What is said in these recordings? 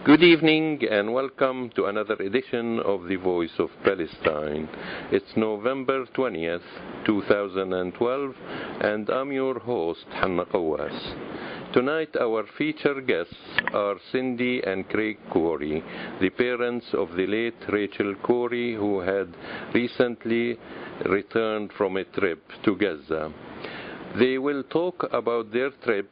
Good evening and welcome to another edition of The Voice of Palestine. It's November 20th, 2012, and I'm your host, Hanna Qawas. Tonight our featured guests are Cindy and Craig Corrie, the parents of the late Rachel Corrie, who had recently returned from a trip to Gaza. They will talk about their trip,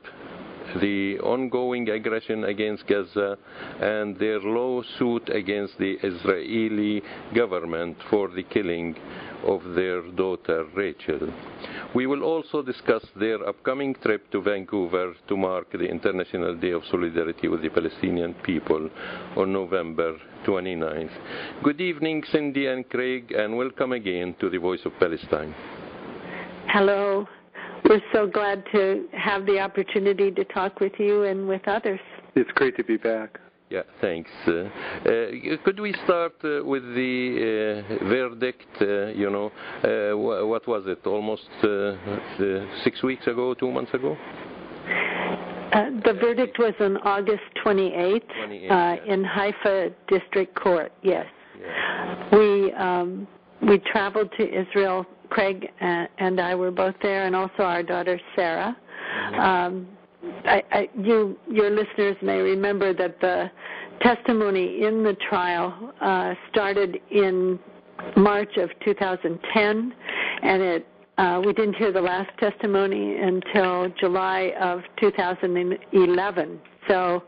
the ongoing aggression against Gaza, and their lawsuit against the Israeli government for the killing of their daughter Rachel. We will also discuss their upcoming trip to Vancouver to mark the International Day of Solidarity with the Palestinian people on November 29th. Good evening, Cindy and Craig, and welcome again to the Voice of Palestine. Hello. We're so glad to have the opportunity to talk with you and with others. It's great to be back. Yeah, thanks. Could we start with the verdict? What was it? Almost 6 weeks ago, 2 months ago? The verdict was on August 28th, in Haifa District Court, yes. Yeah. We traveled to Israel. Craig and I were both there, and also our daughter Sarah. Your listeners may remember that the testimony in the trial started in March of 2010, and we didn't hear the last testimony until July of 2011. So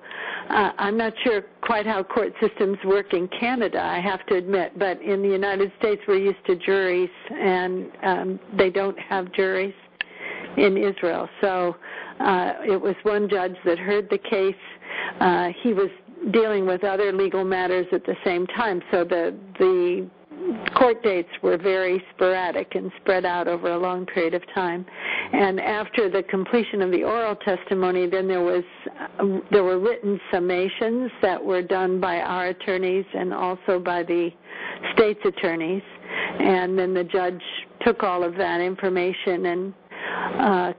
I'm not sure quite how court systems work in Canada, I have to admit, but in the United States we're used to juries, and they don't have juries in Israel. So it was one judge that heard the case. He was dealing with other legal matters at the same time, so the court dates were very sporadic and spread out over a long period of time. And after the completion of the oral testimony, then there were written summations that were done by our attorneys and also by the state's attorneys. And then the judge took all of that information and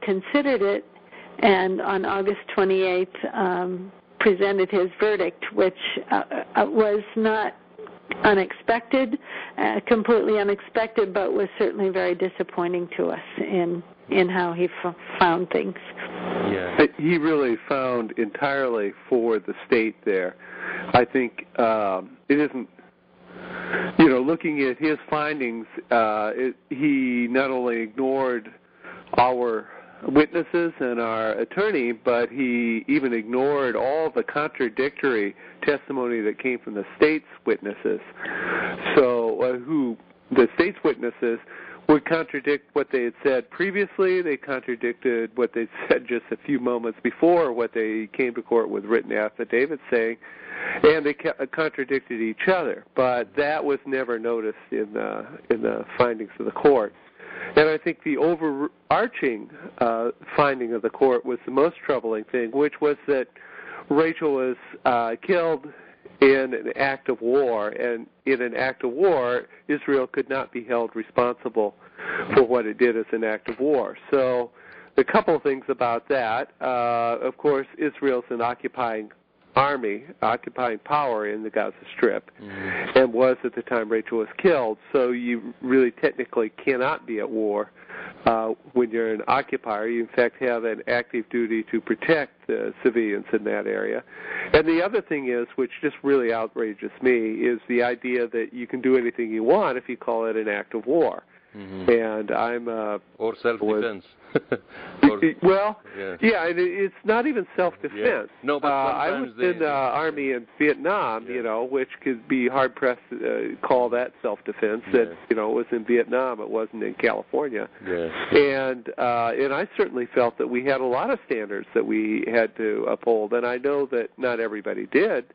considered it, and on August 28th presented his verdict, which was not unexpected, completely unexpected, but was certainly very disappointing to us in how he found things. Yeah. He really found entirely for the state there. I think it isn't, looking at his findings, he not only ignored our witnesses and our attorney, but he even ignored all the contradictory testimony that came from the state's witnesses. So the state's witnesses would contradict what they had said previously. They contradicted what they said just a few moments before, what they came to court with written affidavits saying, and they contradicted each other. But that was never noticed in the findings of the court. And I think the overarching finding of the court was the most troubling thing, which was that Rachel was killed in an act of war, and in an act of war, Israel could not be held responsible for what it did as an act of war. So a couple of things about that. Of course, Israel's an occupying army, occupying power in the Gaza Strip, and was at the time Rachel was killed. So you really technically cannot be at war when you're an occupier. You, in fact, have an active duty to protect the civilians in that area. And the other thing is, which just really outrages me, is the idea that you can do anything you want if you call it an act of war. And I'm or self-defense. It's not even self-defense. Yeah. No, but I was in the army in Vietnam, which could be hard-pressed to call that self-defense. That it was in Vietnam, it wasn't in California. And I certainly felt that we had a lot of standards that we had to uphold, and I know that not everybody did,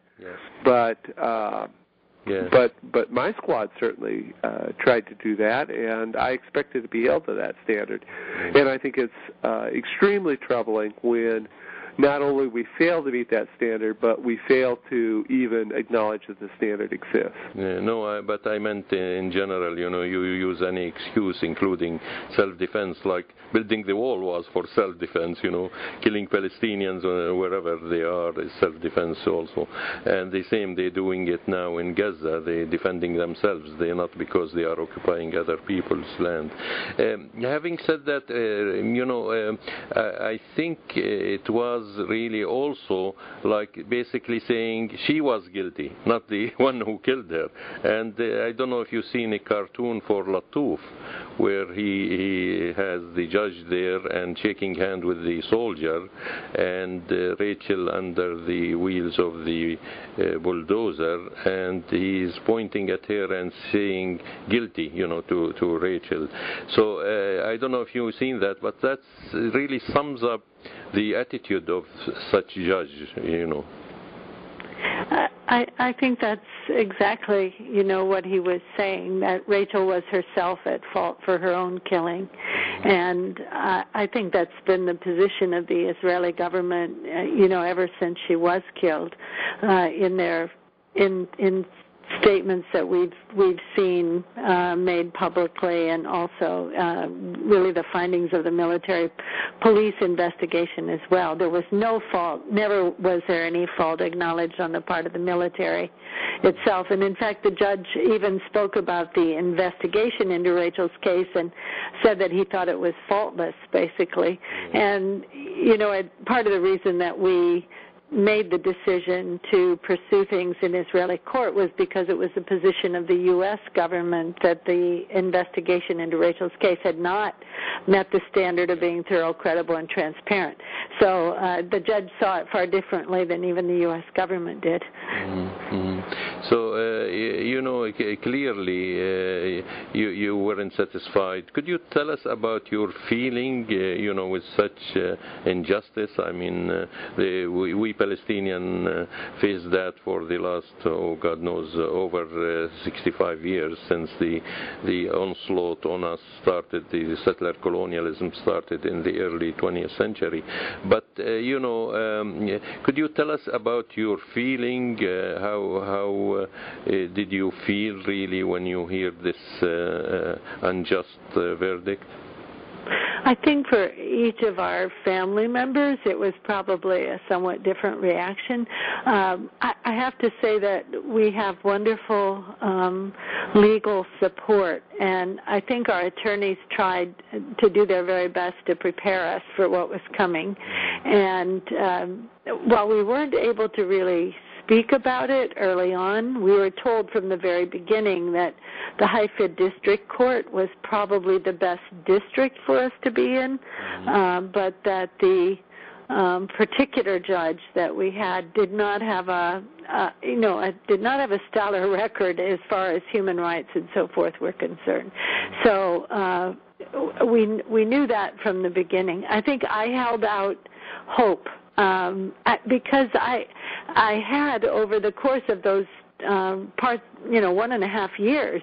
but my squad certainly tried to do that, and I expected to be held to that standard. And I think it's extremely troubling when not only we fail to meet that standard, but we fail to even acknowledge that the standard exists. Yeah, no, but I meant in general, you use any excuse, including self-defense, like building the wall was for self-defense, killing Palestinians wherever they are is self-defense also. And the same, they're doing it now in Gaza. They're defending themselves. They're not because they are occupying other people's land. Having said that, I think it was really also like basically saying she was guilty, not the one who killed her. And I don't know if you've seen a cartoon for Lattouf, where he has the judge there and shaking hand with the soldier, and Rachel under the wheels of the bulldozer, and he's pointing at her and saying guilty, to Rachel. So I don't know if you've seen that, but that really sums up the attitude of such judge, I think that's exactly, what he was saying, that Rachel was herself at fault for her own killing. And I think that's been the position of the Israeli government, ever since she was killed, in statements that we've seen made publicly, and also really the findings of the military police investigation as well. There was no fault, never was there any fault acknowledged on the part of the military itself. And in fact, the judge even spoke about the investigation into Rachel's case and said that he thought it was faultless, basically. And, part of the reason that we made the decision to pursue things in Israeli court was because it was the position of the U.S. government that the investigation into Rachel's case had not met the standard of being thorough, credible, and transparent. So the judge saw it far differently than even the U.S. government did. Mm-hmm. So, clearly you weren't satisfied. Could you tell us about your feeling, with such injustice? I mean, we Palestinian face that for the last, God knows, over 65 years since the onslaught on us started, the settler colonialism started in the early 20th century. But, could you tell us about your feeling? How did you feel really when you hear this unjust verdict? I think for each of our family members, it was probably a somewhat different reaction. I have to say that we have wonderful legal support, and I think our attorneys tried to do their very best to prepare us for what was coming. And while we weren't able to really speak about it early on, we were told from the very beginning that the Haifa District Court was probably the best district for us to be in, but that the particular judge that we had did not have a stellar record as far as human rights and so forth were concerned. So we knew that from the beginning. I think I held out hope because I had, over the course of those 1.5 years,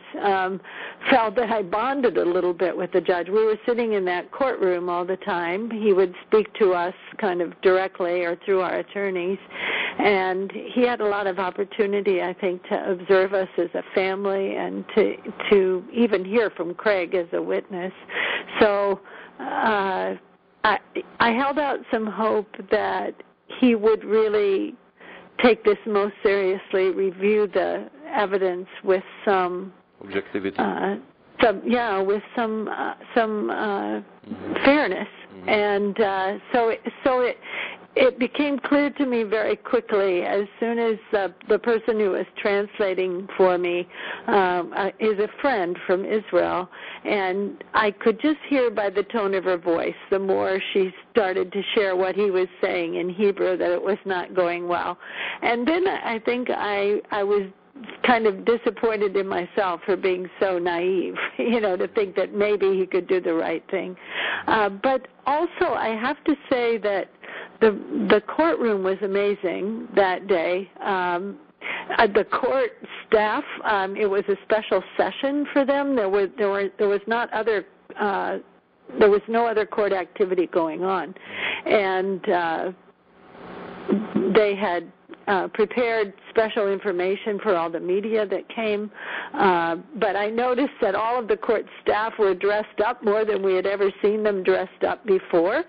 felt that I bonded a little bit with the judge. We were sitting in that courtroom all the time. He would speak to us kind of directly or through our attorneys, and he had a lot of opportunity, I think, to observe us as a family and to even hear from Craig as a witness. So I held out some hope that he would really take this most seriously, review the evidence with some objectivity, with some fairness, and so it became clear to me very quickly as soon as the person who was translating for me is a friend from Israel, and I could just hear by the tone of her voice, the more she started to share what he was saying in Hebrew, that it was not going well. And then I think I was kind of disappointed in myself for being so naive, to think that maybe he could do the right thing. But also I have to say that the courtroom was amazing that day. The court staff, it was a special session for them. There was no other court activity going on, and they had prepared special information for all the media that came, but I noticed that all of the court staff were dressed up more than we had ever seen them dressed up before.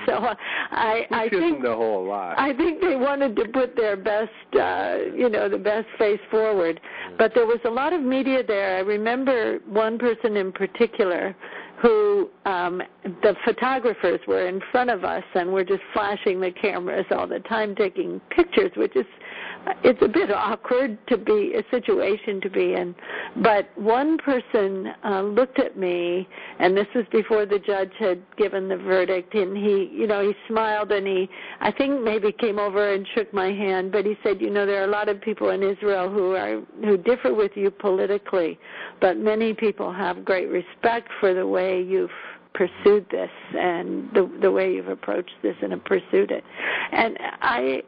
So I think a whole lot. I think they wanted to put their best, the best face forward. But there was a lot of media there. I remember one person in particular who the photographers were in front of us and were just flashing the cameras all the time, taking pictures, which is, it's a bit awkward a situation to be in. But one person looked at me, and this was before the judge had given the verdict, and he smiled, and I think maybe came over and shook my hand, but he said, there are a lot of people in Israel who differ with you politically, but many people have great respect for the way you've pursued this and the way you've approached this and pursued it. And I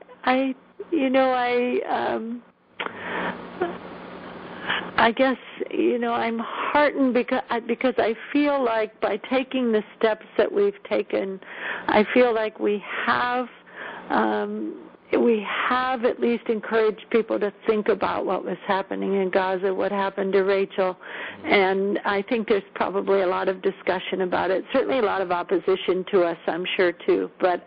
guess, I'm heartened because I feel like by taking the steps that we've taken, I feel like we have at least encouraged people to think about what was happening in Gaza, what happened to Rachel, and I think there's probably a lot of discussion about it, certainly a lot of opposition to us, I'm sure, too, but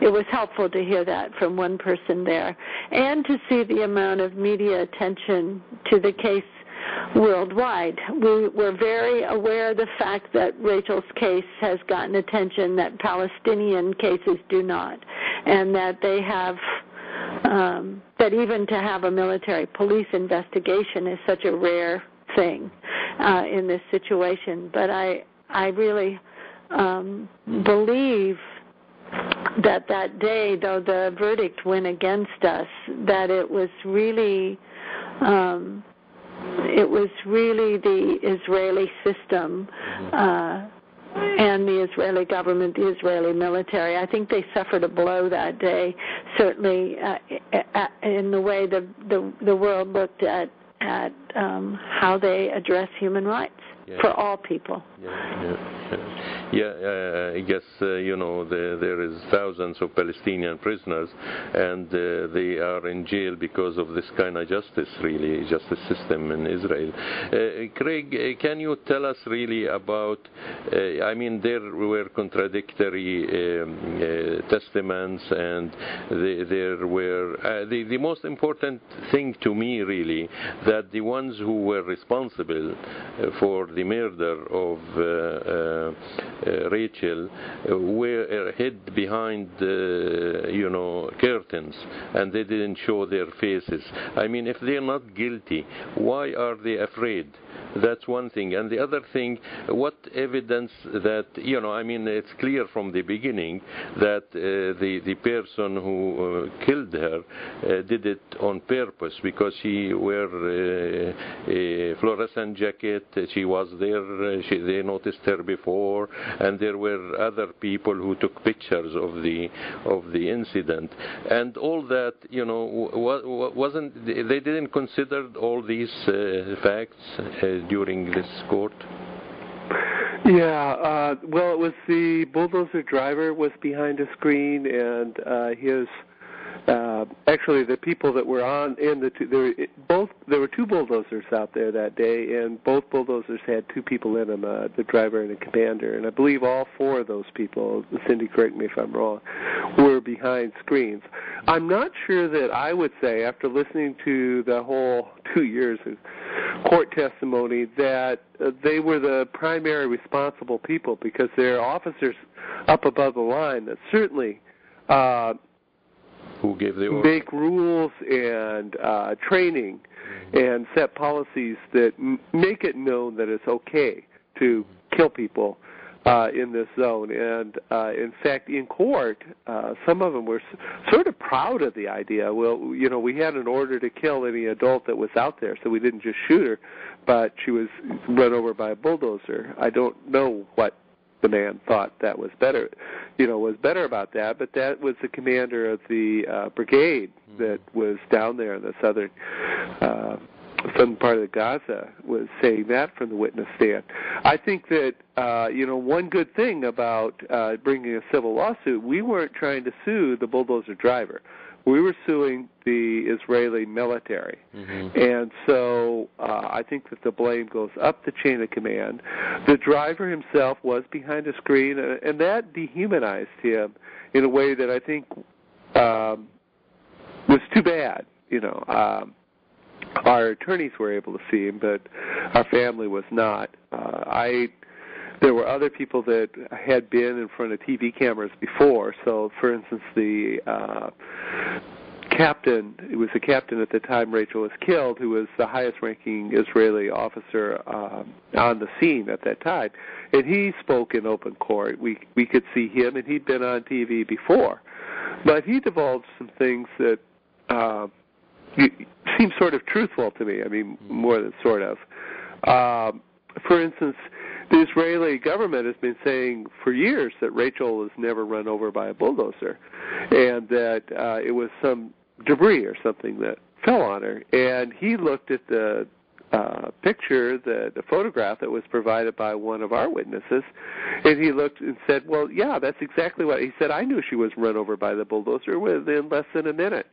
it was helpful to hear that from one person there, and to see the amount of media attention to the case worldwide. We were very aware of the fact that Rachel's case has gotten attention that Palestinian cases do not, and that they have, that even to have a military police investigation is such a rare thing in this situation. But I really believe that day, though the verdict went against us, that it was really the Israeli system and the Israeli government, the Israeli military. I think they suffered a blow that day, certainly in the way the world looked at how they address human rights for all people. I guess, there is thousands of Palestinian prisoners, and they are in jail because of this kind of justice system in Israel. Craig, can you tell us really about, there were contradictory testaments, and there were, the most important thing to me really, that the ones who were responsible for the murder of Rachel were hid behind curtains, and they didn't show their faces. If they're not guilty, why are they afraid? That's one thing. And the other thing, what evidence that, it's clear from the beginning that the person who killed her did it on purpose, because she wore a fluorescent jacket, she was there, they noticed her before, and there were other people who took pictures of the incident. And all that, they didn't consider all these facts during this court? Yeah, well, it was the bulldozer driver was behind a screen, and his actually the people that were on in there were two bulldozers out there that day, and both bulldozers had two people in them, the driver and the commander, and I believe all four of those people, Cindy, correct me if I'm wrong, were behind screens. I'm not sure that I would say, after listening to the whole 2 years of court testimony, that they were the primary responsible people, because they're officers up above the line that certainly who gave the order? Make rules and training and set policies that make it known that it's okay to kill people in this zone. And in fact, in court, some of them were sort of proud of the idea. Well, we had an order to kill any adult that was out there, so we didn't just shoot her, but she was run over by a bulldozer. I don't know what the man thought that was better, was better about that, but that was the commander of the brigade that was down there in the southern southern part of Gaza was saying that from the witness stand. I think that, one good thing about bringing a civil lawsuit, we weren't trying to sue the bulldozer driver. We were suing the Israeli military. Mm-hmm. And so I think that the blame goes up the chain of command. The driver himself was behind a screen, and that dehumanized him in a way that I think was too bad. Our attorneys were able to see him, but our family was not. There were other people that had been in front of TV cameras before. So, for instance, the captain, it was the captain at the time Rachel was killed, who was the highest-ranking Israeli officer on the scene at that time. And he spoke in open court. We could see him, and he'd been on TV before. But he divulged some things that seem sort of truthful to me. I mean, more than sort of. For instance, the Israeli government has been saying for years that Rachel was never run over by a bulldozer, and that it was some debris or something that fell on her. And he looked at the picture, the photograph that was provided by one of our witnesses, and he looked and said, well, yeah, that's exactly what he said. I knew she was run over by the bulldozer within less than a minute.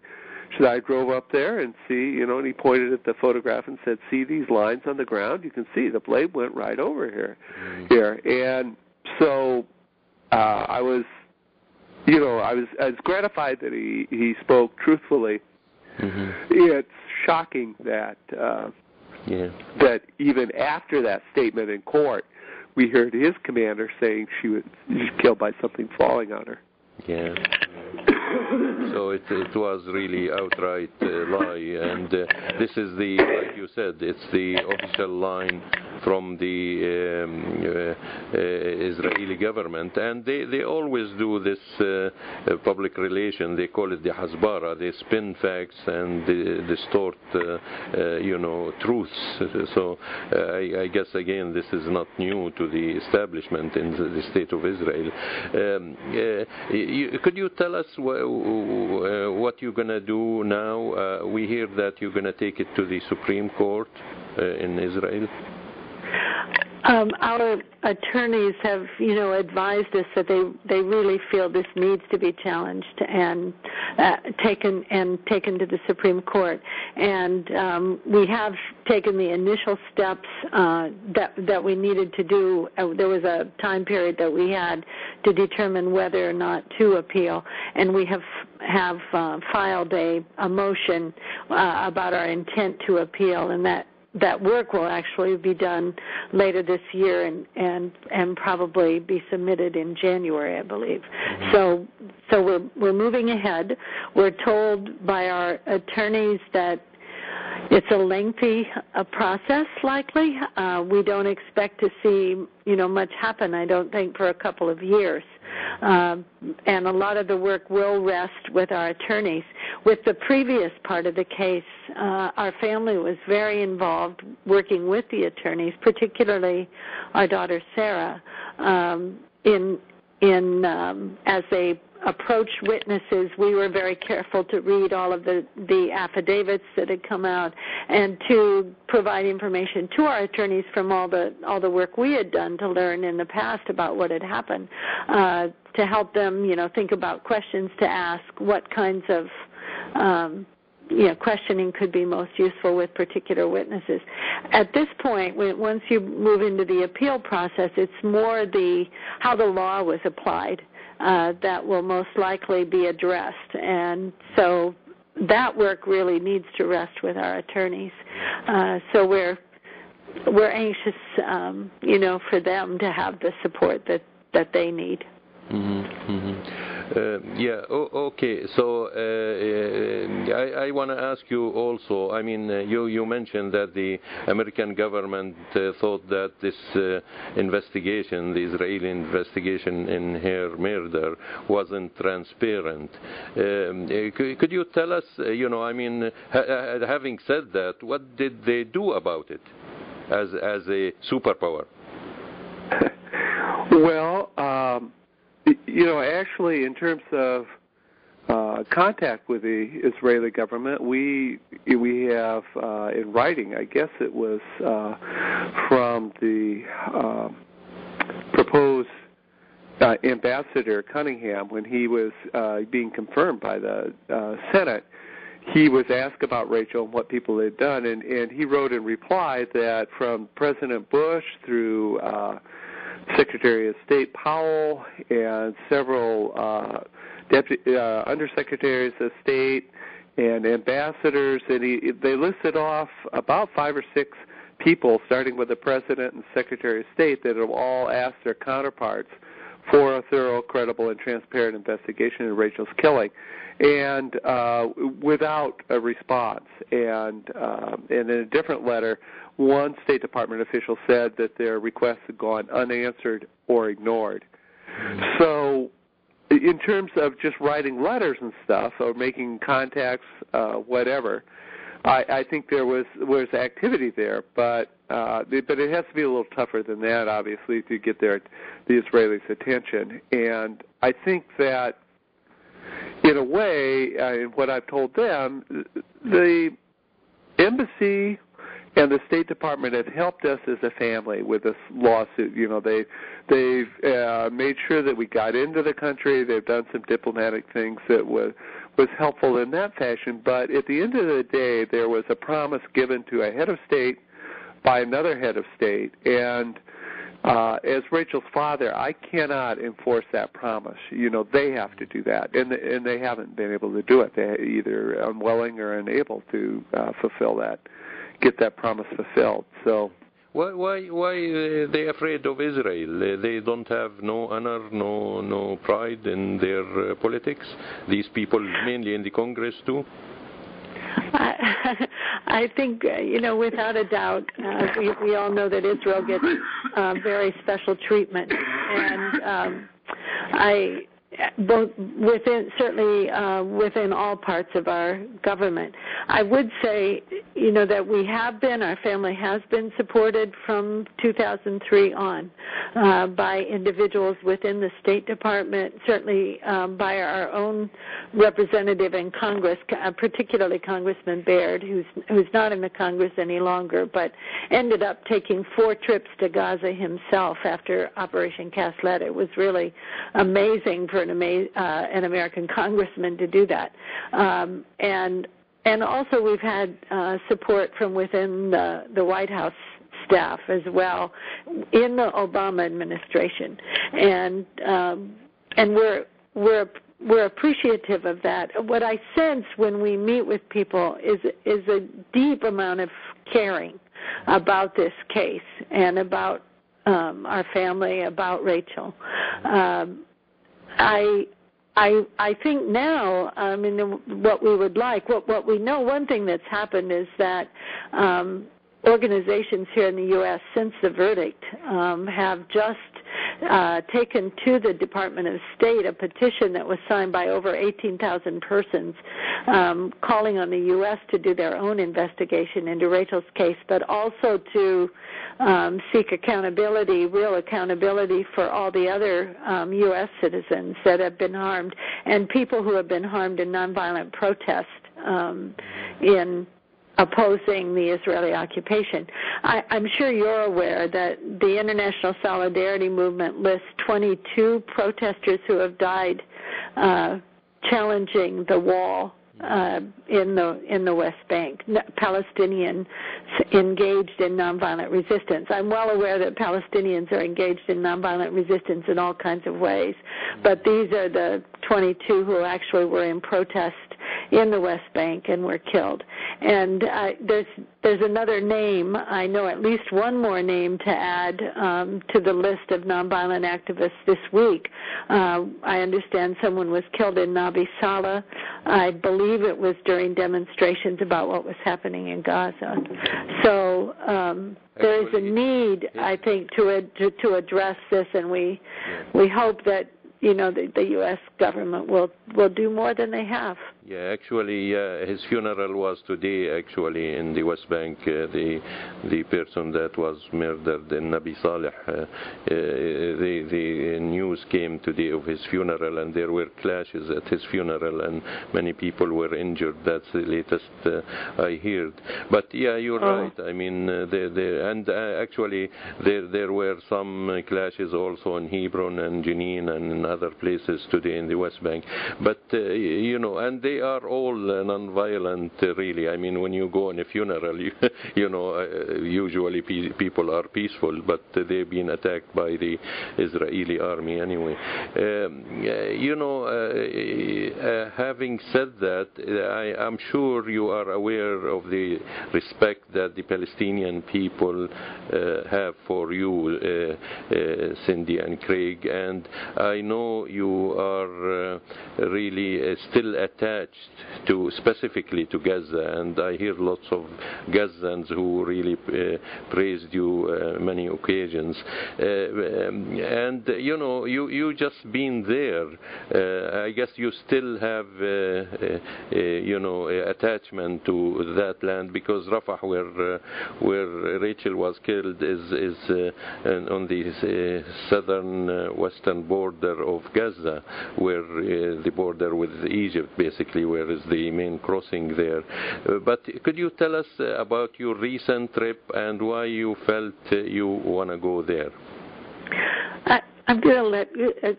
So I drove up there and see, and he pointed at the photograph and said, see these lines on the ground? You can see the blade went right over here. And so I was gratified that he spoke truthfully. Mm-hmm. It's shocking that that even after that statement in court, we heard his commander saying she was killed by something falling on her. Yeah. So it was really outright lie, and this is like you said, it's the official line from the Israeli government, and they always do this public relation. They call it the hasbara. They spin facts and distort, truths. So I guess again, this is not new to the establishment in the state of Israel. Could you tell us what you're going to do now? We hear that you're going to take it to the Supreme Court in Israel. Our attorneys have, advised us that they really feel this needs to be challenged and taken to the Supreme Court. And we have taken the initial steps that we needed to do. There was a time period that we had to determine whether or not to appeal, and we have filed a motion about our intent to appeal, and that work will actually be done later this year and probably be submitted in January, I believe. Mm-hmm. So we're moving ahead. We're told by our attorneys that it's a lengthy process, likely. We don't expect to see, much happen, I don't think, for a couple of years. And a lot of the work will rest with our attorneys. With the previous part of the case, our family was very involved working with the attorneys, particularly our daughter Sarah, as they approached witnesses. We were very careful to read all of the affidavits that had come out and to provide information to our attorneys from all the work we had done to learn in the past about what had happened, to help them, think about questions to ask, what kinds of questioning could be most useful with particular witnesses. At this point, once you move into the appeal process, it's more how the law was applied that will most likely be addressed. And so that work really needs to rest with our attorneys. So we're anxious, for them to have the support that they need. Mm-hmm. Mm-hmm. Okay. So I want to ask you also, I mean, you mentioned that the American government thought that this investigation, the Israeli investigation in her murder, wasn't transparent. Could you tell us, having said that, what did they do about it as a superpower? Well, actually, in terms of contact with the Israeli government. We have in writing, I guess it was from the proposed Ambassador Cunningham when he was being confirmed by the Senate. He was asked about Rachel and what people had done, and he wrote in reply that from President Bush through Secretary of State Powell and several undersecretaries of state and ambassadors, and they listed off about 5 or 6 people, starting with the President and Secretary of State, that have all asked their counterparts for a thorough, credible, and transparent investigation into Rachel's killing, and without a response. And in a different letter, one State Department official said that their requests had gone unanswered or ignored. So in terms of just writing letters and stuff or making contacts, whatever, I think there was activity there, but it has to be a little tougher than that, obviously, to get the Israelis' attention. And I think that, in a way, what I've told them, the embassy and the State Department have helped us as a family with this lawsuit. You know, they've made sure that we got into the country. They've done some diplomatic things that was helpful in that fashion. But at the end of the day, there was a promise given to a head of state by another head of state. And as Rachel's father, I cannot enforce that promise. You know, they have to do that, and they haven't been able to do it. They're either unwilling or unable to fulfill that, get that promise fulfilled. So why they afraid of Israel? They don't have no honor, no pride in their politics. These people, mainly in the Congress too. I think, without a doubt, we all know that Israel gets very special treatment, and within all parts of our government. I would say, that our family has been supported from 2003 on by individuals within the State Department, certainly by our own representative in Congress, particularly Congressman Baird, who's not in the Congress any longer, but ended up taking 4 trips to Gaza himself after Operation Cast Lead. It was really amazing for an American congressman to do that. And also we've had support from within the White House staff as well in the Obama administration, and we're appreciative of that. What I sense when we meet with people is a deep amount of caring about this case and about our family, about Rachel. I think now, what we would like, what we know, one thing that's happened is that organizations here in the U.S. since the verdict have just taken to the Department of State a petition that was signed by over 18,000 persons calling on the U.S. to do their own investigation into Rachel's case, but also to seek accountability, real accountability for all the other U.S. citizens that have been harmed and people who have been harmed in nonviolent protest in opposing the Israeli occupation. I'm sure you're aware that the International Solidarity Movement lists 22 protesters who have died challenging the wall in the West Bank, Palestinians engaged in nonviolent resistance. I'm well aware that Palestinians are engaged in nonviolent resistance in all kinds of ways, but these are the 22 who actually were in protest in the West Bank and were killed. And there's another name, I know at least one more name to add to the list of nonviolent activists this week. I understand someone was killed in Nabi Saleh. I believe it was during demonstrations about what was happening in Gaza. So there is a need, I think, to address this, and we hope that the U.S. government will do more than they have. Yeah, actually, his funeral was today, actually, in the West Bank. The person that was murdered in Nabi Saleh, the news came today of his funeral, and there were clashes at his funeral, and many people were injured. That's the latest I heard. But yeah, you're right. I mean, actually, there were some clashes also in Hebron and Jenin and in other places today in the West Bank. But and they are all non-violent, really. I mean, when you go on a funeral, usually people are peaceful, but they've been attacked by the Israeli army anyway. Having said that, I'm sure you are aware of the respect that the Palestinian people have for you, Cindy and Craig, and I know you are really still attached specifically to Gaza, and I hear lots of Gazans who really praised you many occasions. And you just been there. I guess you still have attachment to that land, because Rafah, where Rachel was killed, is on the southern western border of Gaza, where the border with Egypt, basically, where is the main crossing there. But could you tell us about your recent trip and why you felt you want to go there? I'm going to let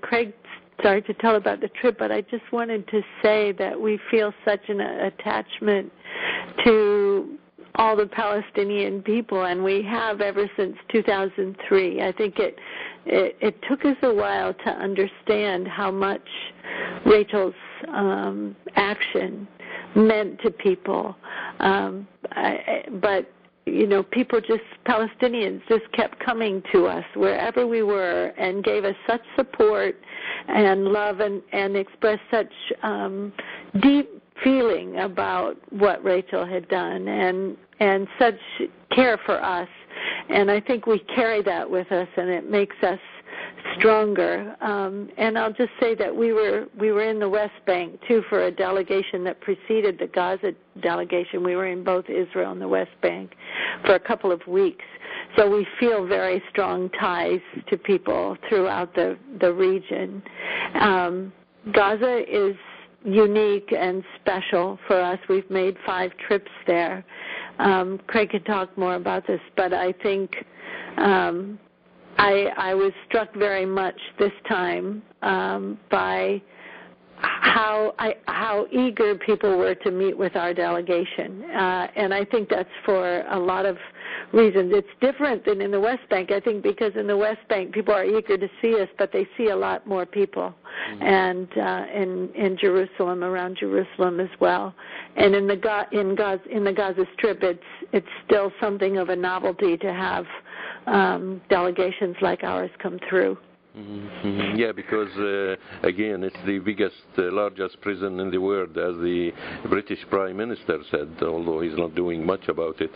Craig start to tell about the trip, but I just wanted to say that we feel such an attachment to all the Palestinian people, and we have ever since 2003. I think it took us a while to understand how much Rachel's action meant to people, but Palestinians just kept coming to us wherever we were and gave us such support and love and expressed such deep feeling about what Rachel had done and such care for us. And I think we carry that with us, and it makes us stronger. And I'll just say that we were in the West Bank too for a delegation that preceded the Gaza delegation. We were in both Israel and the West Bank for a couple of weeks. So we feel very strong ties to people throughout the region. Gaza is unique and special for us. We've made 5 trips there. Craig can talk more about this, but I think I was struck very much this time by how eager people were to meet with our delegation, and I think that's for a lot of reasons. It's different than in the West Bank, I think, because in the West Bank people are eager to see us, but they see a lot more people, and in Jerusalem, around Jerusalem as well, and in the Gaza Strip, it's still something of a novelty to have delegations like ours come through. Mm-hmm. Yeah, because again, it's the biggest, largest prison in the world, as the British Prime Minister said, although he's not doing much about it.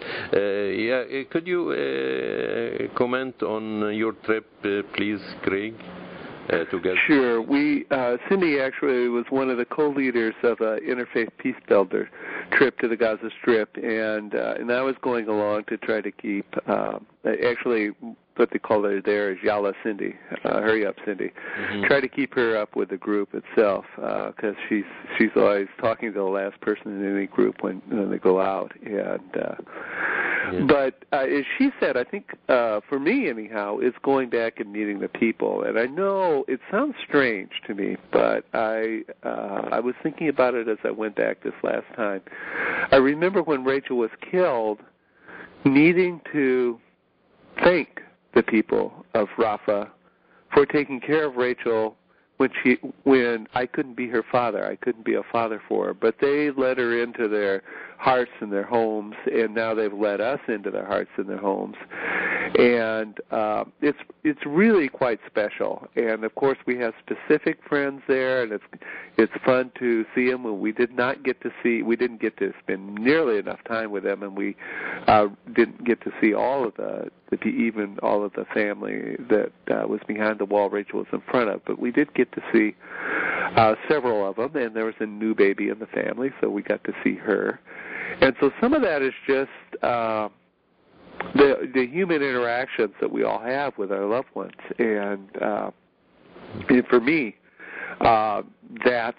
Could you comment on your trip, please, Craig? Together. Sure. Cindy actually was one of the co-leaders of an interfaith peace builder trip to the Gaza Strip, and I was going along to try to keep, actually what they call her there is Yalla Cindy, hurry up Cindy. Mm-hmm. Try to keep her up with the group itself, because she's always talking to the last person in any group when they go out, But as she said, I think for me anyhow, it's going back and meeting the people. And I know it sounds strange to me, but I was thinking about it as I went back this last time. I remember when Rachel was killed, needing to thank the people of Rafah for taking care of Rachel when I couldn't be her father. I couldn't be a father for her. But they let her into their hearts and their homes, and now they've let us into their hearts and their homes. And it's really quite special. And of course, we have specific friends there, and it's fun to see them. We didn't get to spend nearly enough time with them, and we didn't get to see all of even all of the family that was behind the wall Rachel was in front of. But we did get to see several of them, and there was a new baby in the family, so we got to see her. And so some of that is just the human interactions that we all have with our loved ones. And for me, that's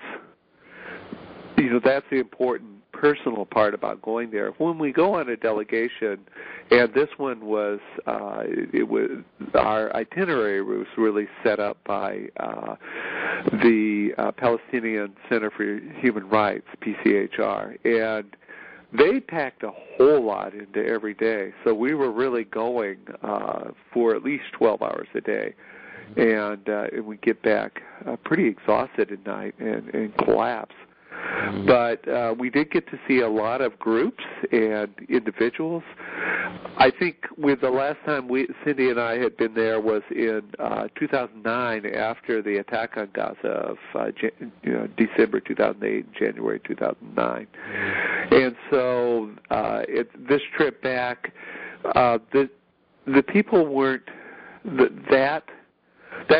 the important personal part about going there. When we go on a delegation, and this one was, our itinerary was really set up by the Palestinian Center for Human Rights, PCHR, and they packed a whole lot into every day. So we were really going for at least 12 hours a day. And we get back pretty exhausted at night and collapse. But we did get to see a lot of groups and individuals. I think with the last time Cindy and I had been there was in 2009 after the attack on Gaza of December 2008 and January 2009. And so this trip back, the people weren't that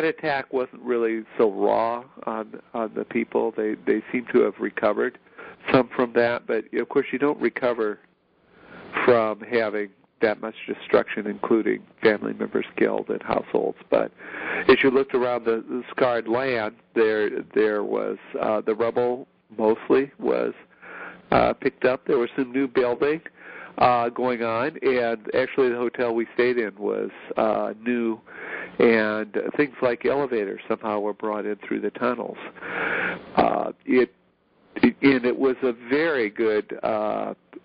attack wasn't really so raw on the people. They seem to have recovered some from that, but of course you don't recover from having that much destruction, including family members killed and households. But as you looked around the scarred land, there was the rubble mostly was picked up. There was some new building going on, and actually the hotel we stayed in was new, and things like elevators somehow were brought in through the tunnels. It was a very good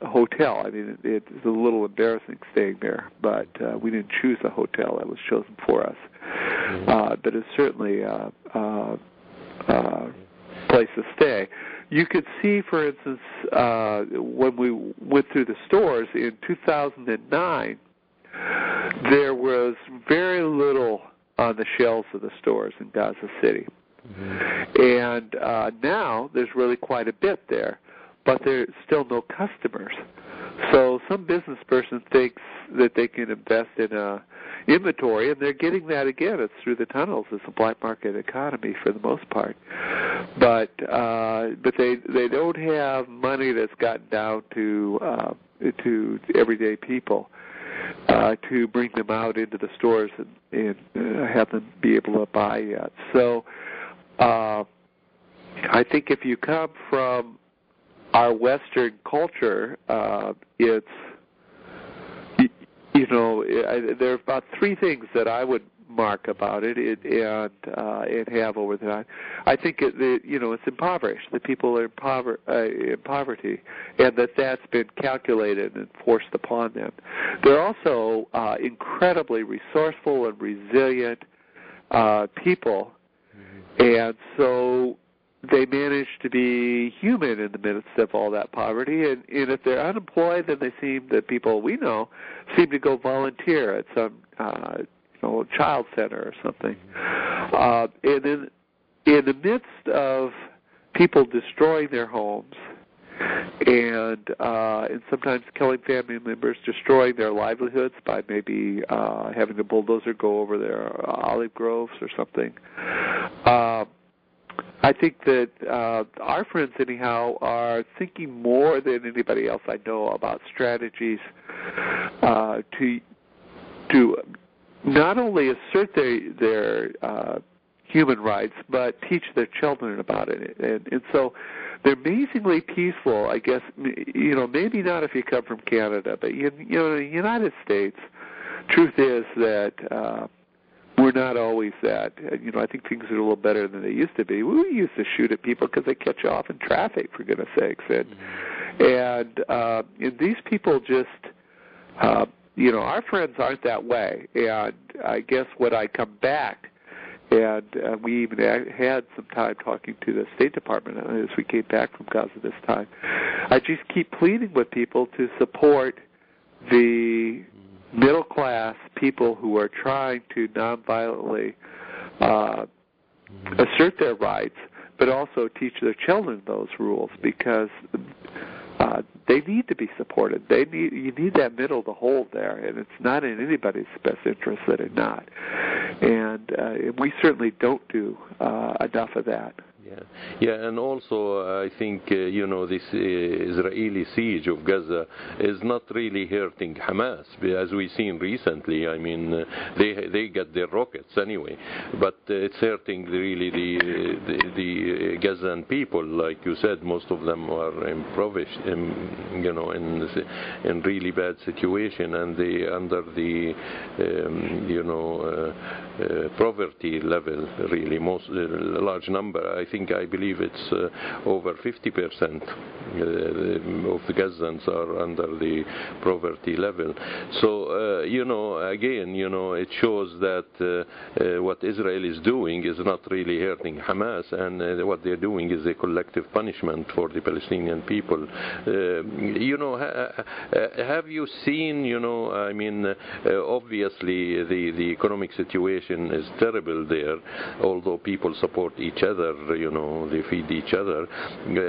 hotel. I mean, it's a little embarrassing staying there, but we didn't choose a hotel that was chosen for us. But it's certainly a place to stay. You could see, for instance, when we went through the stores in 2009, there was very little on the shelves of the stores in Gaza City. And now there's really quite a bit there, but there's still no customers. So some business person thinks that they can invest in a inventory, and they're getting that again. It's through the tunnels. It's a black market economy for the most part. But they don't have money that's gotten down to everyday people to bring them out into the stores and have them be able to buy yet. So I think if you come from our Western culture, it's, there are about three things that I would mark about it and have over the time. I think it's impoverished. The people are in poverty, and that's been calculated and forced upon them. They're also incredibly resourceful and resilient people, and so they manage to be human in the midst of all that poverty. And if they're unemployed, then the people we know seem to go volunteer at some child center or something. And in the midst of people destroying their homes and sometimes killing family members, destroying their livelihoods by maybe having a bulldozer go over their olive groves or something, I think that our friends, anyhow, are thinking more than anybody else I know about strategies to not only assert their human rights, but teach their children about it. And so they're amazingly peaceful, I guess. Maybe not if you come from Canada, but in the United States, truth is that we're not always that. I think things are a little better than they used to be. We used to shoot at people because they catch you off in traffic, for goodness sakes. And these people just, our friends aren't that way. And I guess when I come back, and we even had some time talking to the State Department as we came back from Gaza this time, I just keep pleading with people to support the middle-class people who are trying to nonviolently assert their rights, but also teach their children those rules, because they need to be supported. You need that middle to hold there, and it's not in anybody's best interest that it not. And we certainly don't do enough of that. Yeah, and also I think, this Israeli siege of Gaza is not really hurting Hamas, as we've seen recently. I mean, they get their rockets anyway, but it's hurting really the Gazan people. Like you said, most of them are impoverished, in really bad situation, and they under the, poverty level, really, large number. I believe it's over 50% of the Gazans are under the poverty level. So, again, it shows that what Israel is doing is not really hurting Hamas, and what they're doing is a collective punishment for the Palestinian people. Have you seen, obviously the economic situation is terrible there, although people support each other, they feed each other.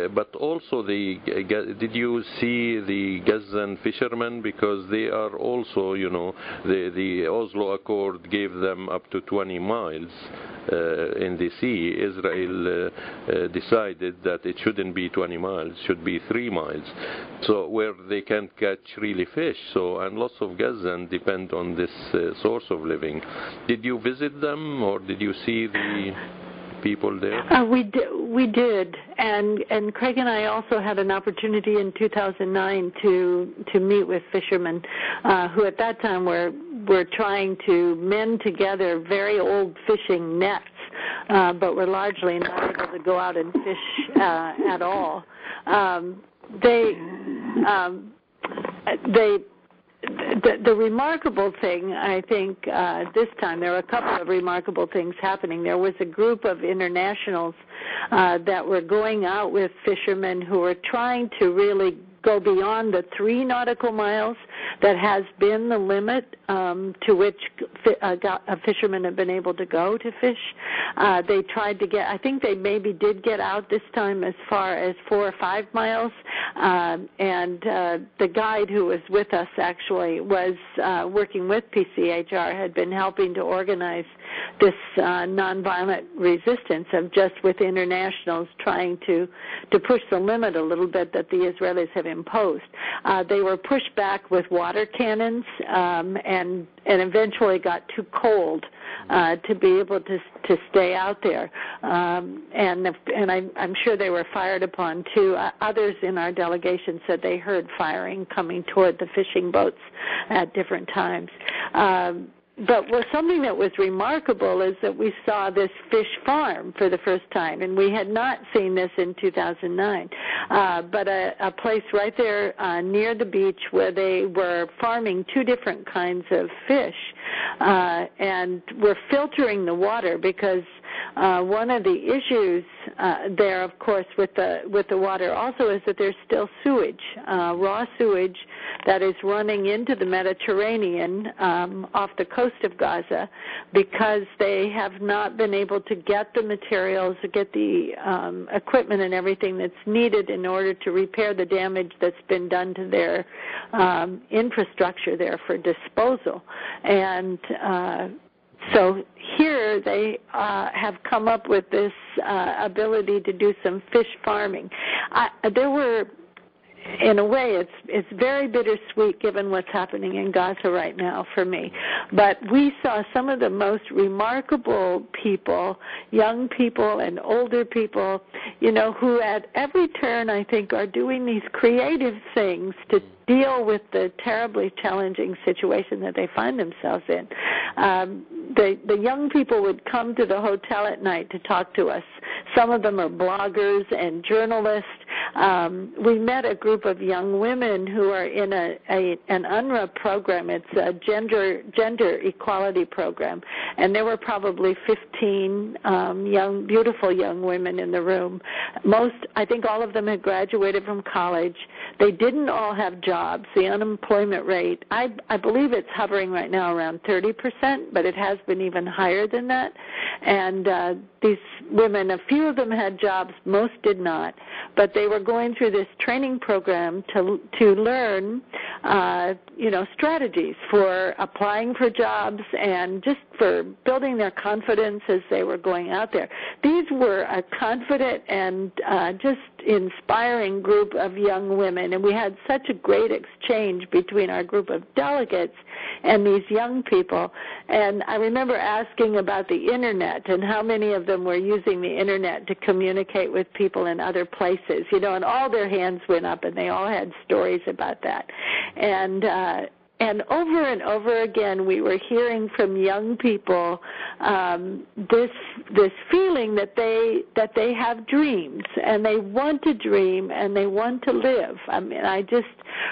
But also, did you see the Gazan fishermen? Because they are also, the Oslo Accord gave them up to 20 miles in the sea. Israel decided that it shouldn't be 20 miles, should be 3 miles, so where they can catch really fish. So, and lots of Gazan depend on this source of living. Did you visit them, or did you see the people there? We did, and Craig and I also had an opportunity in 2009 to meet with fishermen who at that time were trying to mend together very old fishing nets, but were largely not able to go out and fish at all. The remarkable thing, I think, this time, there were a couple of remarkable things happening. There was a group of internationals that were going out with fishermen who were trying to really go beyond the 3 nautical miles that has been the limit to which fishermen have been able to go to fish. They tried to get, I think they maybe did get out this time as far as 4 or 5 miles, and the guide who was with us actually was working with PCHR, had been helping to organize this nonviolent resistance of just with internationals trying to push the limit a little bit that the Israelis have imposed. They were pushed back with water cannons and eventually got too cold to be able to stay out there. And I'm sure they were fired upon too. Others in our delegation said they heard firing coming toward the fishing boats at different times. But something that was remarkable is that we saw this fish farm for the first time, and we had not seen this in 2009. But a place right there near the beach where they were farming 2 different kinds of fish, and were filtering the water because one of the issues there, of course, with the water also is that there's still sewage, raw sewage that is running into the Mediterranean off the coast of Gaza, because they have not been able to get the materials, get the equipment and everything that's needed in order to repair the damage that's been done to their infrastructure there for disposal. And so here they have come up with this ability to do some fish farming. There were, in a way, it's very bittersweet given what's happening in Gaza right now for me. But we saw some of the most remarkable people, young people and older people, who at every turn, I think, are doing these creative things to deal with the terribly challenging situation that they find themselves in. The young people would come to the hotel at night to talk to us. Some of them are bloggers and journalists. We met a group of young women who are in an UNRWA program. It's a gender equality program, and there were probably 15 beautiful young women in the room. I think all of them had graduated from college. They didn't all have jobs. The unemployment rate, I believe it's hovering right now around 30%, but it has been even higher than that. And these women, a few of them had jobs, most did not, but they were going through this training program to learn, strategies for applying for jobs and just building their confidence as they were going out there. These were a confident and just inspiring group of young women, and we had such a great exchange between our group of delegates and these young people. And I remember asking about the Internet and how many of them were using the Internet to communicate with people in other places, you know, and all their hands went up, and they all had stories about that. And over and over again, we were hearing from young people this feeling that they have dreams, and they want to dream, and they want to live. I mean, I just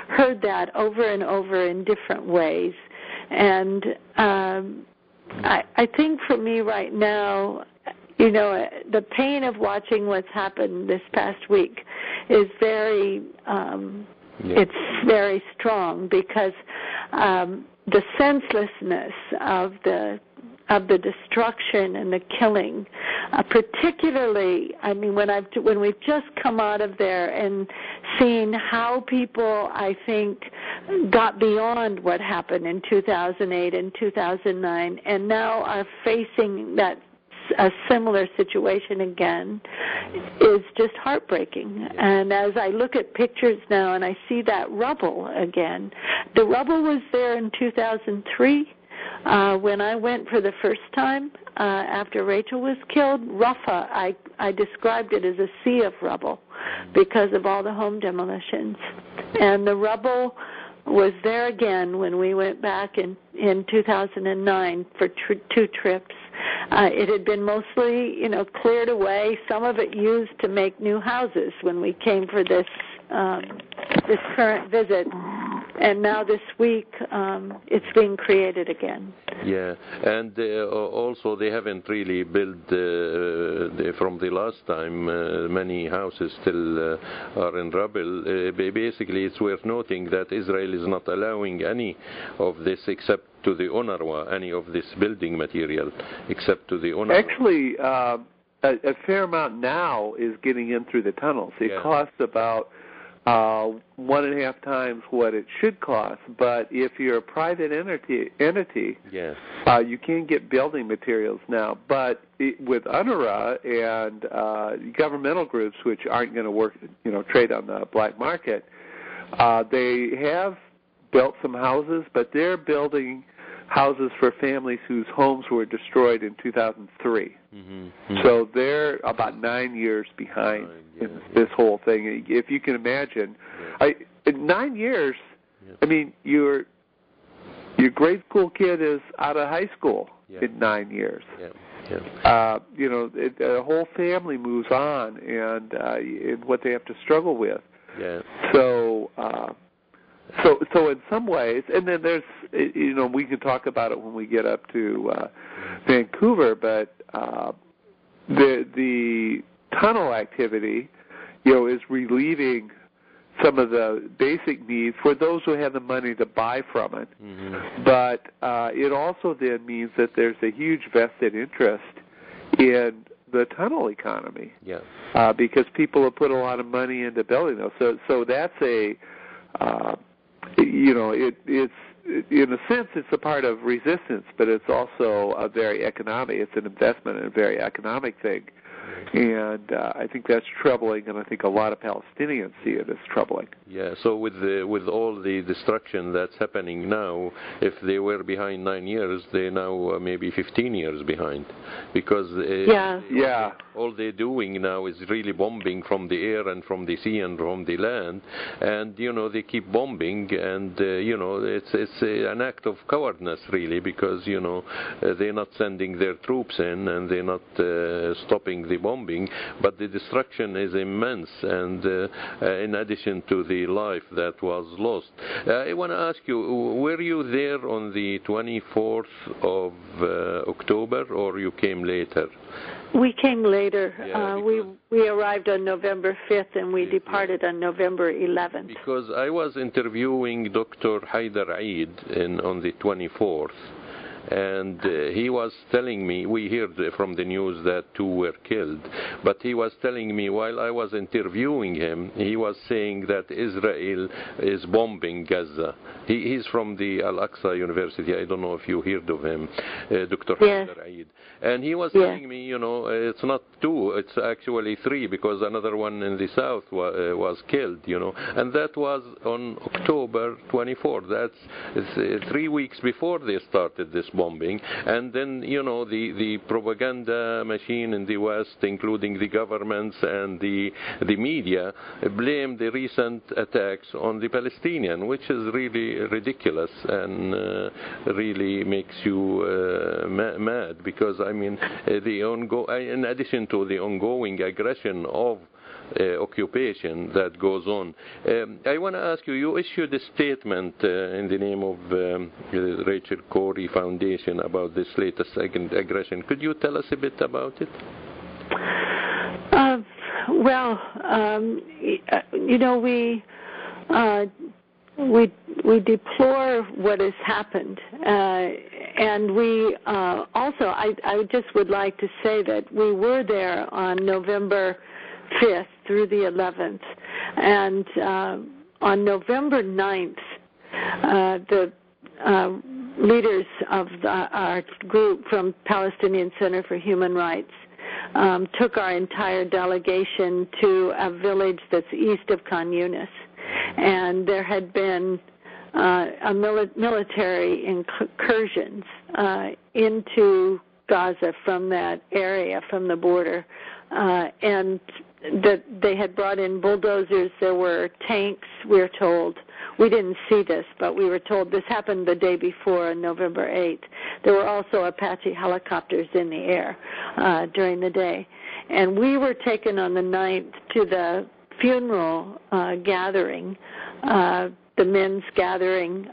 heard that over and over in different ways. And I think for me right now, you know, the pain of watching what's happened this past week is very it's very strong, because the senselessness of the destruction and the killing, particularly, I mean, when we've just come out of there and seen how people, I think, got beyond what happened in 2008 and 2009, and now are facing a similar situation again, is just heartbreaking. And as I look at pictures now and I see that rubble again, the rubble was there in 2003 when I went for the first time after Rachel was killed. Rafah, I described it as a sea of rubble because of all the home demolitions. And the rubble was there again when we went back in 2009 for two trips. It had been mostly, you know, cleared away, some of it used to make new houses when we came for this current visit. And now this week, it's being created again. Yeah, and also they haven't really built from the last time. Many houses still are in rubble. Basically, it's worth noting that Israel is not allowing any of this except to the UNRWA, any of this building material except to the UNRWA. Actually, a fair amount now is getting in through the tunnels. It costs about 1.5 times what it should cost, but if you're a private entity, you can get building materials now. But with UNRWA and governmental groups, which aren't going to work, you know, trade on the black market, they have built some houses, but they're building houses for families whose homes were destroyed in 2003. Mm-hmm. So they're about 9 years behind in this whole thing. If you can imagine, in 9 years, I mean, your grade school kid is out of high school in 9 years. You know, the whole family moves on, and what they have to struggle with. So in some ways, and then there's, you know, we can talk about it when we get up to Vancouver, but the tunnel activity, you know, is relieving some of the basic needs for those who have the money to buy from it. Mm-hmm. But it also then means that there's a huge vested interest in the tunnel economy, because people have put a lot of money into building those. So that's a you know, it's in a sense it's a part of resistance, but it's also a very economic. It's an investment and a very economic thing, and I think that's troubling, and I think a lot of Palestinians see it as troubling. Yeah. So with all the destruction that's happening now, if they were behind 9 years, they're now maybe 15 years behind, because all they're doing now is really bombing from the air and from the sea and from the land, and you know they keep bombing, and you know it's an act of cowardness really, because you know they're not sending their troops in and they're not stopping the bombing, but the destruction is immense, and in addition to the life that was lost. I want to ask you, were you there on the 24th of October, or you came later? We came later. We arrived on November 5th, and we departed on November 11th. Because I was interviewing Dr. Haider Eid on the 24th, and he was telling me, we heard from the news that 2 were killed, but he was telling me while I was interviewing him, he was saying that Israel is bombing Gaza. He's from the Al-Aqsa University. I don't know if you heard of him, Dr. Yes. Hamdar Eid. And he was telling me, it's not 2, it's actually 3, because another one in the south was killed, and that was on October 24th. That's 3 weeks before they started this bombing. And then, the propaganda machine in the West, including the governments and the media, blame the recent attacks on the Palestinian, which is really ridiculous and really makes you mad, because, in addition to the ongoing aggression of occupation that goes on. I want to ask you, you issued a statement in the name of Rachel Corrie Foundation about this latest aggression. Could you tell us a bit about it? We deplore what has happened, and we also, I just would like to say that we were there on November 5th through the 11th, and on November 9th, the leaders of our group from Palestinian Center for Human Rights took our entire delegation to a village that's east of Khan Yunis, and there had been military incursions into Gaza from that area, from the border, and that they had brought in bulldozers. There were tanks, we're told. We didn't see this, but we were told this happened the day before, on November 8th. There were also Apache helicopters in the air during the day. And we were taken on the 9th to the funeral gathering, the men's gathering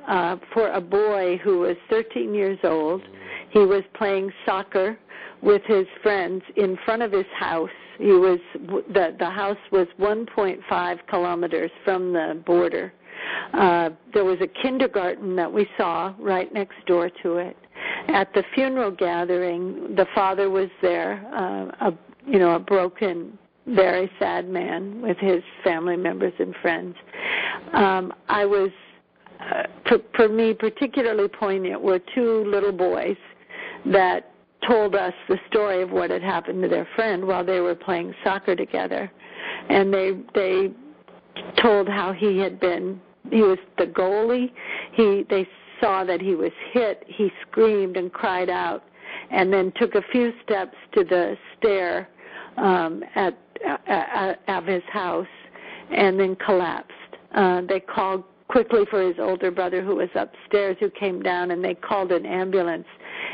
for a boy who was 13 years old. He was playing soccer with his friends in front of his house. The house was 1.5 kilometers from the border. There was a kindergarten that we saw right next door to it. At the funeral gathering, the father was there, a broken, very sad man with his family members and friends. I was, for me, particularly poignant were 2 little boys that told us the story of what had happened to their friend while they were playing soccer together. And they told how he was the goalie. They saw that he was hit. He screamed and cried out, and then took a few steps to the stair of his house, and then collapsed. They called quickly for his older brother, who was upstairs, who came down, and they called an ambulance,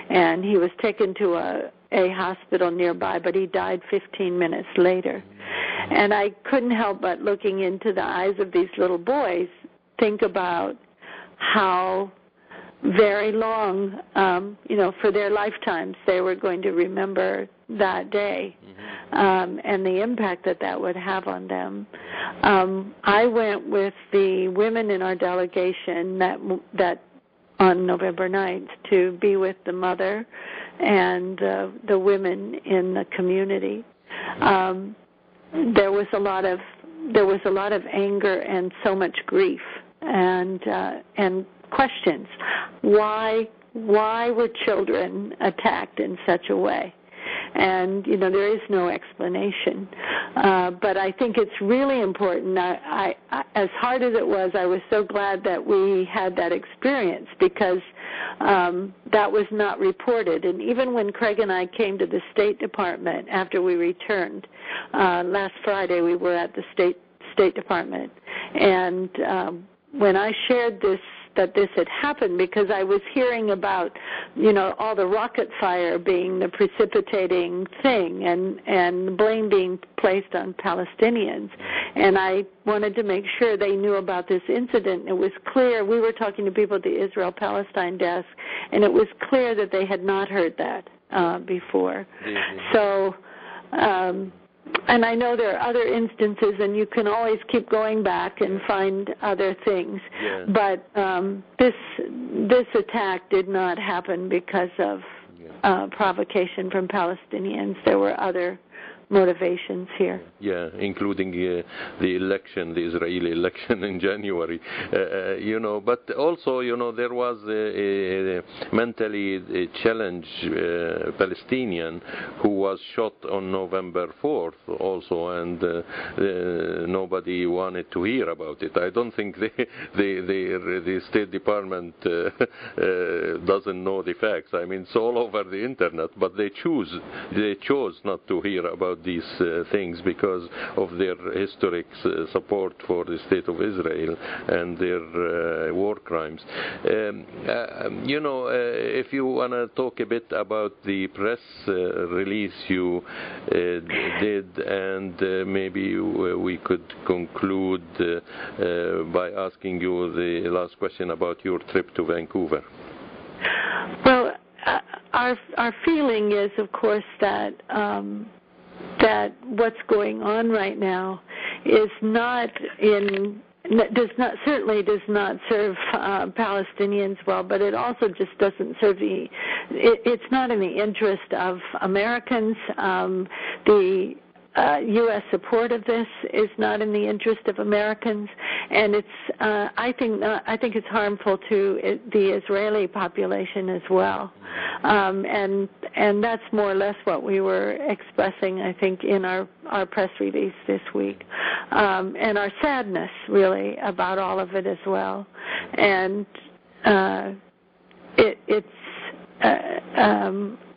and he was taken to a hospital nearby, but he died 15 minutes later. And I couldn't help but, looking into the eyes of these little boys, think about how very long, for their lifetimes, they were going to remember that day, and the impact that would have on them. I went with the women in our delegation that on November 9th to be with the mother and the women in the community. There was a lot of anger and so much grief and questions. Why were children attacked in such a way? And, there is no explanation. But I think it's really important. I, as hard as it was, I was so glad that we had that experience, because that was not reported. And even when Craig and I came to the State Department after we returned, last Friday we were at the State Department, and when I shared that this had happened, because I was hearing about, all the rocket fire being the precipitating thing and blame being placed on Palestinians. And I wanted to make sure they knew about this incident. It was clear, we were talking to people at the Israel-Palestine desk, and it was clear that they had not heard that before. So and I know there are other instances, and you can always keep going back and find other things. Yeah. But this attack did not happen because of provocation from Palestinians. There were other motivations here. Yeah, including the election, the Israeli election in January. But also, there was a mentally challenged Palestinian who was shot on November 4th also, and nobody wanted to hear about it. I don't think the State Department doesn't know the facts. I mean, it's all over the internet, but they chose not to hear about these things because of their historic support for the State of Israel and their war crimes. If you want to talk a bit about the press release you did, and maybe we could conclude by asking you the last question about your trip to Vancouver. Well, our feeling is, of course, that what's going on right now is certainly does not serve Palestinians well, but it also just doesn't serve it's not in the interest of Americans. The U.S. support of this is not in the interest of Americans, and it's I think it's harmful to the Israeli population as well, and that's more or less what we were expressing, I think, in our press release this week, and our sadness really about all of it as well, and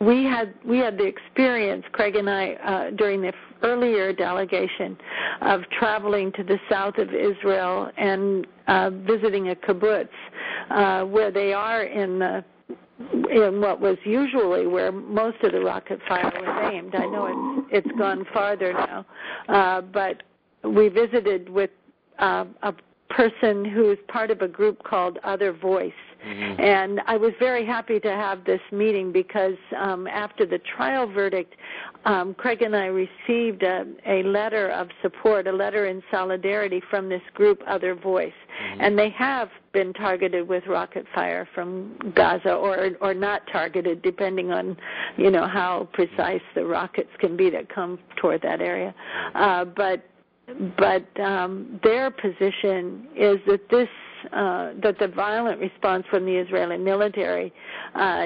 we had the experience, Craig and I, during the earlier delegation of traveling to the south of Israel and visiting a kibbutz where they are in what was usually where most of the rocket fire was aimed. I know it's gone farther now, but we visited with a person who is part of a group called Other Voice. Mm-hmm. And I was very happy to have this meeting because after the trial verdict, Craig and I received a letter of support, a letter in solidarity from this group, Other Voice. Mm-hmm. And they have been targeted with rocket fire from Gaza, or not targeted, depending on, how precise the rockets can be that come toward that area. But their position is that that the violent response from the Israeli military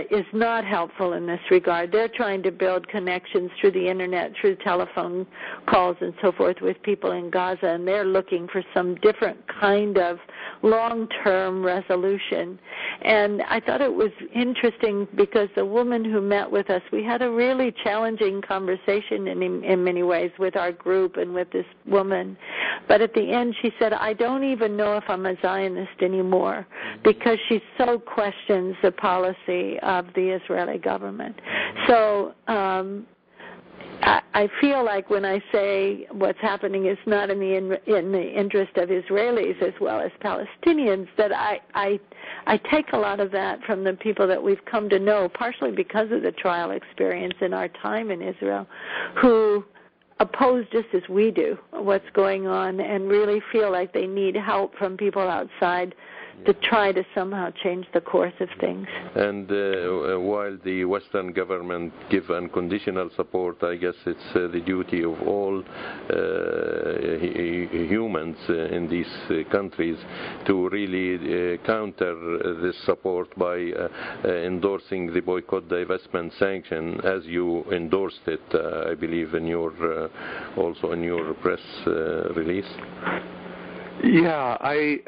is not helpful in this regard. They're trying to build connections through the internet, through telephone calls and so forth with people in Gaza, and they're looking for some different kind of long-term resolution. And I thought it was interesting because the woman who met with us, we had a really challenging conversation in many ways with our group and with this woman. But at the end she said, I don't even know if I'm a Zionist anymore, because she so questions the policy of the Israeli government. So I feel like when I say what's happening is not in the interest of Israelis as well as Palestinians, that I take a lot of that from the people that we've come to know, partially because of the trial experience in our time in Israel, who oppose just as we do what's going on and really feel like they need help from people outside to try to somehow change the course of things. And while the Western government give unconditional support, I guess it's the duty of all humans in these countries to really counter this support by endorsing the boycott, divestment sanction, as you endorsed it, I believe, in your also in your press release. Yeah, I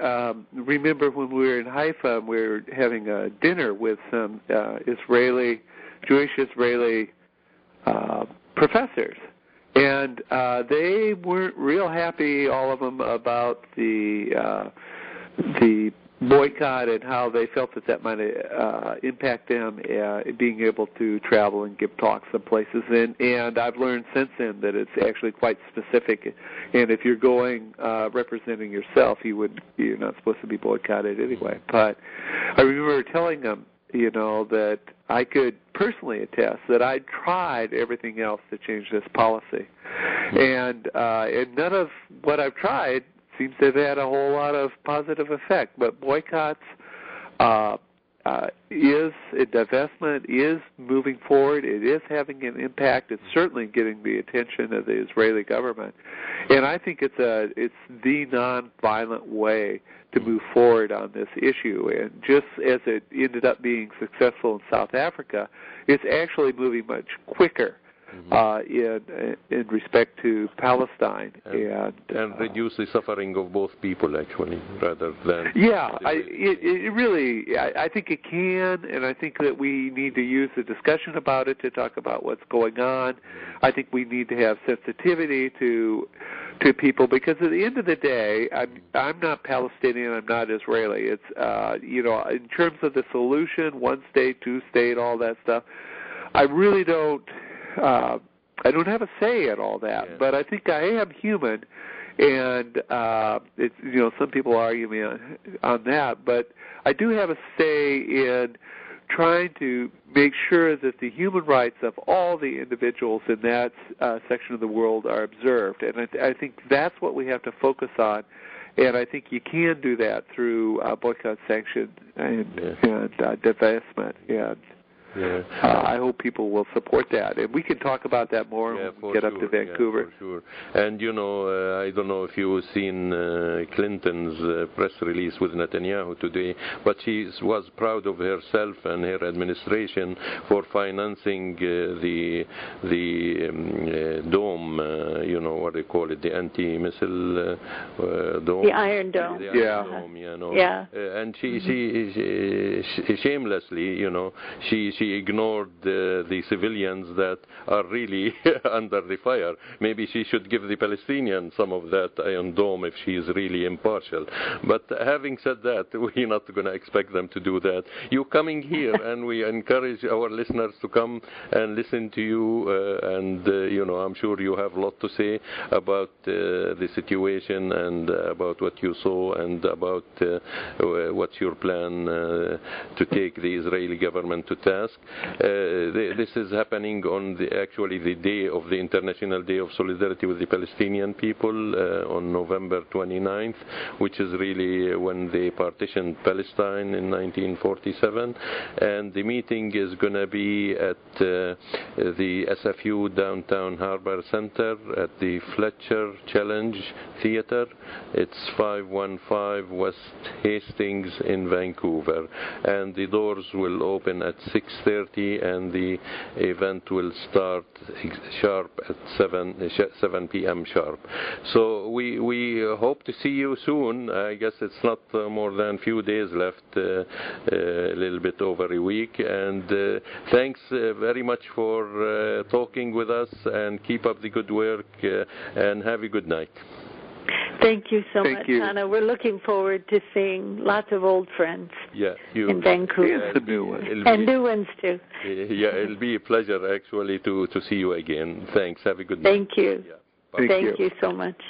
remember when we were in Haifa, we were having a dinner with some Jewish Israeli professors, and they weren't real happy, all of them, about the boycott and how they felt that might impact them being able to travel and give talks some places. And I've learned since then that it's actually quite specific. And if you're going representing yourself, you're not supposed to be boycotted anyway. But I remember telling them that I could personally attest that I tried everything else to change this policy, and none of what I've tried seems to have had a whole lot of positive effect. But boycotts divestment is moving forward. It is having an impact. It's certainly getting the attention of the Israeli government, and I think it's the nonviolent way to move forward on this issue. And just as it ended up being successful in South Africa, it's actually moving much quicker in respect to Palestine and reduce the suffering of both people, actually, rather than I think it can, and I think that we need to use the discussion about it to talk about what's going on. I think we need to have sensitivity to people, because at the end of the day, I'm not Palestinian, I'm not Israeli. It's in terms of the solution, one state, two state, all that stuff, I really don't. I don't have a say in all that, but I think I am human, and it's some people argue me on that, but I do have a say in trying to make sure that the human rights of all the individuals in that section of the world are observed, and I think that's what we have to focus on. And I think you can do that through boycott, sanction, and divestment. I hope people will support that, and we can talk about that more when we get up to Vancouver. Yeah, for sure. And I don't know if you've seen Clinton's press release with Netanyahu today, but she was proud of herself and her administration for financing the dome. What they call it, the anti-missile dome. The Iron Dome. The Iron Dome. And she shamelessly, she ignored the civilians that are really under the fire. Maybe she should give the Palestinians some of that Iron Dome if she is really impartial. But having said that, we're not going to expect them to do that. You coming here, and we encourage our listeners to come and listen to you, and I'm sure you have a lot to say about the situation and about what you saw and about what's your plan to take the Israeli government to task. This is happening on the day of the International Day of Solidarity with the Palestinian people on November 29th, which is really when they partitioned Palestine in 1947. And the meeting is going to be at the SFU Downtown Harbor Center at the Fletcher Challenge Theater. It's 515 West Hastings in Vancouver. And the doors will open at 6:30, and the event will start sharp at 7 p.m. sharp. So we hope to see you soon. I guess it's not more than a few days left, a little bit over a week. And thanks very much for talking with us, and keep up the good work, and have a good night. Thank you so much, Hannah. We're looking forward to seeing lots of old friends in Vancouver. And new ones. And new ones, too. It'll be a pleasure, actually, to see you again. Thanks. Have a good night. Thank you. Thank you so much.